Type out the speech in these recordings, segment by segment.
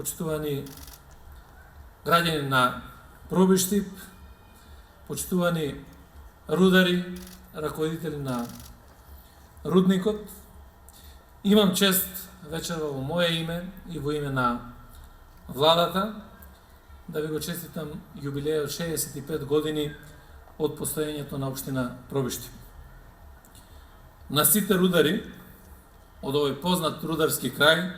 почитувани граѓани на Пробиштип, почитувани рудари, раководители на рудникот, имам чест вечерва во моje име и во име на владата да ви го честитам јубилејот 65 години од постоењето на општина Пробиштип. На сите рудари од овој познат рударски крај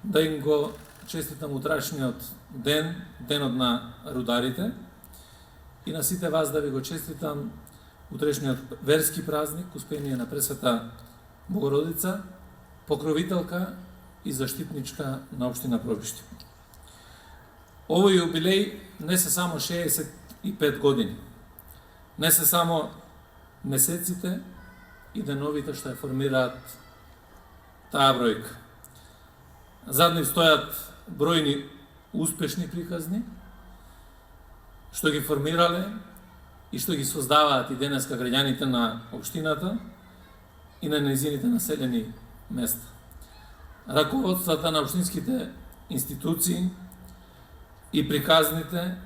да им го честитам утрашниот ден, денот на рударите, и на сите вас да ви го честитам утрешниот верски празник, успение на Пресвета Богородица, покровителка и заштитничка на општина Пробиштип. Овој јубилеј не се само 65 години, не се само месеците и деновите што ја формираат таа бројка. Зад нив стојат бројни успешни приказни, што ги формирале и што ги создаваат и денеска граѓаните на општината и на нејзините населени места. Раководствата на општинските институции и приказните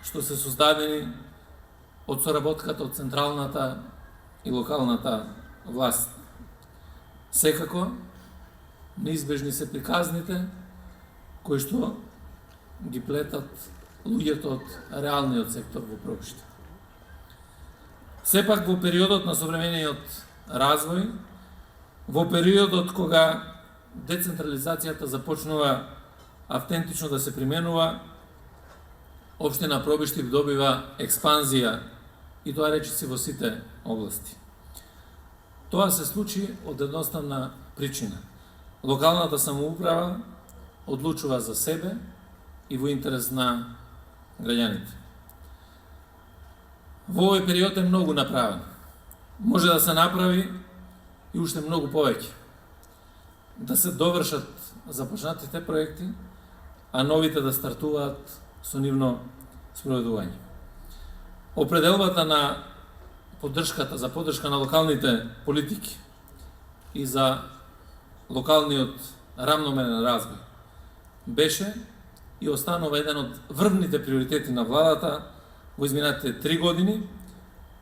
што се создадени од соработката од централната и локалната власт. Секако, неизбежни се приказните кои што ги плетат луѓето од реалниот сектор во Пробиштип. Сепак во периодот на современиот развој, во периодот кога децентрализацијата започнува автентично да се применува, општина Пробиштип добива експанзија и тоа речиси во сите области. Тоа се случи од едноставна причина. Локалната самоуправа одлучува за себе и во интерес на граѓаните. Во овој период е многу направено. Може да се направи и уште многу повеќе. Да се довршат започнатите проекти, а новите да стартуваат со нивно спроведување. Определбата на поддршката за поддршка на локалните политики и за локалниот рамномерен развој беше и останува еден од врвните приоритети на владата во изминатите 3 години,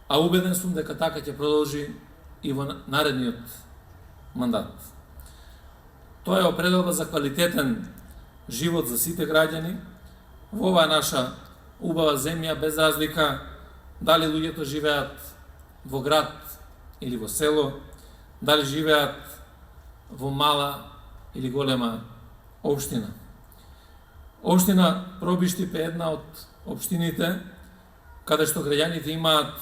а убеден сум дека така ќе продолжи и во наредниот мандат. Тоа е определба за квалитетен живот за сите граѓани во оваа наша убава земја, без разлика дали луѓето живеат во град или во село, дали живеат во мала или голема општина. Општина Пробиштип е една од општините каде што граѓаните имаат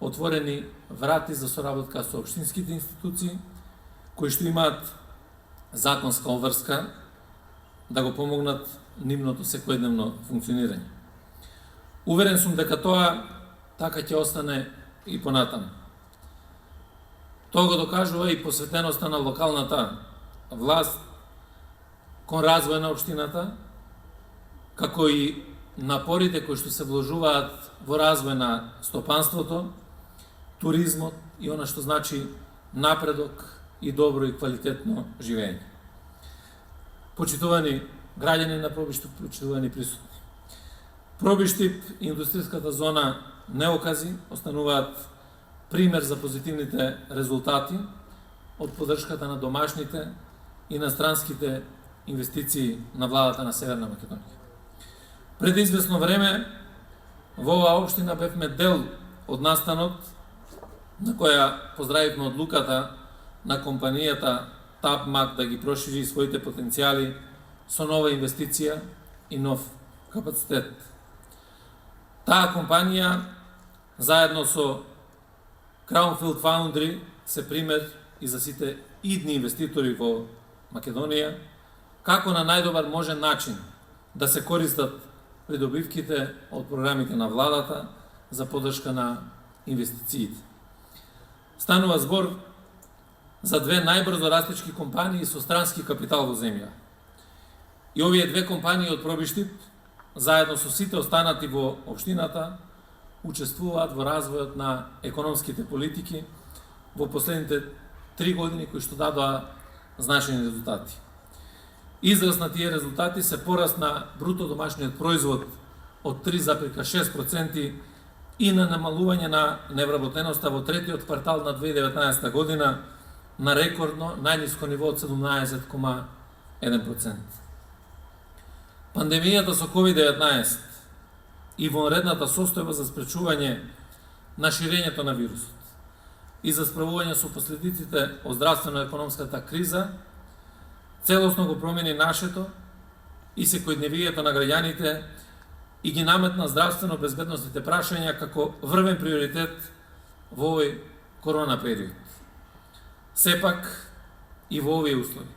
отворени врати за соработка со општинските институции, кои што имаат законска обврска да го помогнат нивното секојдневно функционирање. Уверен сум дека тоа така ќе остане и понатаму. Тоа го докажува и посветеноста на локалната власт кон развој на општината, како и напорите кои што се вложуваат во развој на стопанството, туризмот и она што значи напредок и добро и квалитетно живење. Почитувани граѓани на Пробиштип, почитувани присутни. Пробиштип и индустријската зона Неокази остануваат пример за позитивните резултати од поддршката на домашните и на странските инвестиции на владата на Северна Македонија. Пред известно време во оваа општина бевме дел од настанот на која поздравивме одлуката на компанијата ТАП-МАК да ги прошири своите потенцијали со нова инвестиција и нов капацитет. Таа компанија заедно со Crownfield Foundry се пример и за сите идни инвеститори во Македонија, како на најдобар можен начин да се користат придобивките од програмите на владата за поддршка на инвестициите. Станува збор за две најбрзо растечки компании со странски капитал во земја. И овие две компании од Пробиштип, заедно со сите останати во општината, учествуваат во развојот на економските политики во последните 3 години кои што дадоа значајни резултати. Израз на тие резултати се пораст на бруто домашниот производ од 3,6% и на намалување на невработеноста во третиот квартал на 2019 година на рекордно најниско ниво од 17,1%. Пандемијата со COVID-19 и вонредната состојба за спречување на ширењето на вирусот и за справување со последиците од здравствено-економската криза целосно го промени нашето и секојдневието на граѓаните и ги наметна здравствено безбедносните прашања како врвен приоритет во овој корона период. Сепак и во овие услови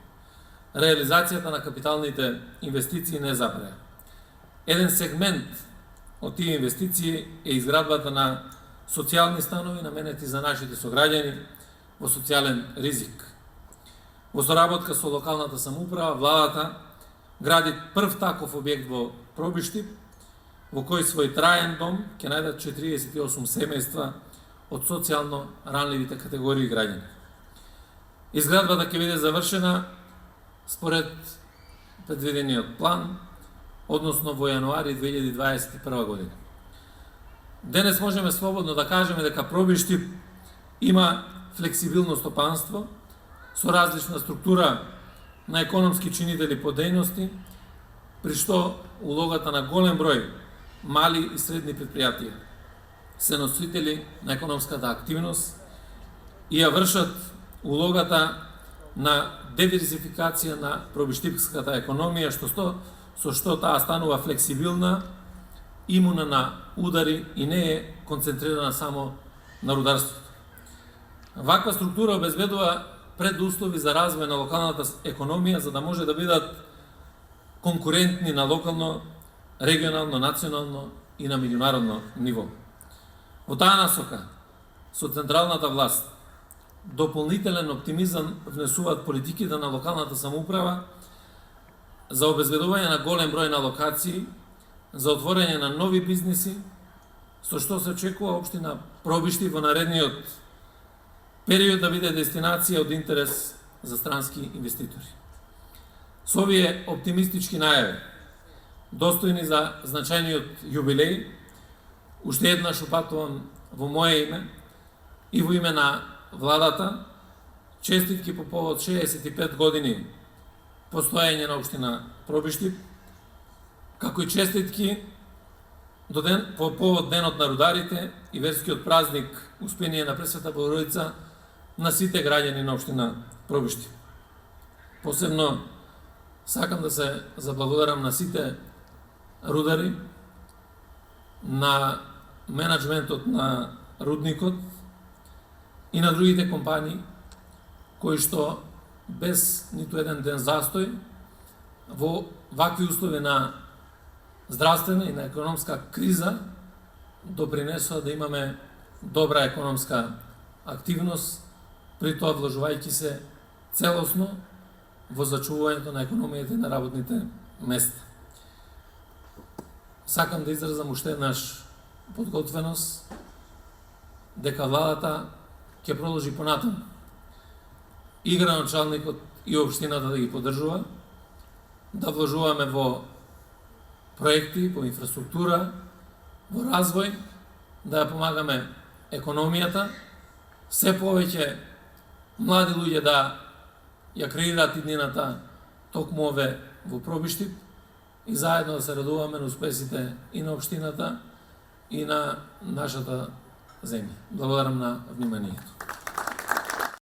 реализацијата на капиталните инвестиции не забраја. Еден сегмент од тие инвестиции е изградбата на социјални станови наменети за нашите сограѓани во социјален ризик. Во соработка со локалната самоуправа, владата гради прв таков објект во Пробиштип, во кој свој траен дом ќе најдат 48 семејства од социјално ранливите категории граѓани. Изградбата ќе биде завршена според предвидениот план, односно во јануари 2021 година. Денес можеме слободно да кажеме дека Пробиштип има флексибилно стопанство со различна структура на економски чинители по дејности, при што улогата на голем број мали и средни предпријатија се носители на економската активност и ја вршат улогата на диверзификација на пробиштипската економија, со што таа станува флексибилна, имуна на удари и не е концентрирана само на рударството. Ваква структура обезбедува предуслови за развој на локалната економија, за да може да бидат конкурентни на локално, регионално, национално и на меѓународно ниво. Во таа насока, со централната власт, дополнителен оптимизам внесуваат политиките на локалната самоуправа за обезбедување на голем број на локации, за отворање на нови бизниси, со што се очекува општина Пробиштип во наредниот период да биде дестинација од интерес за странски инвеститори. Со овие оптимистички најави, достојни за значајниот јубилеј, уште еднаш упатувам во моје име и во име на владата честитки по повод 65 години постоење на општина Пробиштип, како и честитки по повод Денот на рударите и верскиот празник Успение на Пресвета Богородица на сите граѓани на општина Пробиштип. Посебно сакам да се заблагодарам на сите рудари, на менеджментот на рудникот и на другите компании кои што без ниту еден ден застој во вакви услови на здравствена и на економска криза допринесува да имаме добра економска активност, при тоа вложувајќи се целосно во зачувувањето на економијата и на работните места. Сакам да изразам уште еднаш подготвеност дека владата ќе продолжи понатаму и градоначалникот и општината да ги поддржува, да вложуваме во проекти, во инфраструктура, во развој, да ја помагаме економијата, се повеќе млади луѓе да ја креираат иднината токму ове во Пробиштип и заедно да се радуваме на успесите и на општината и на нашата земја. Благодарам на вниманието.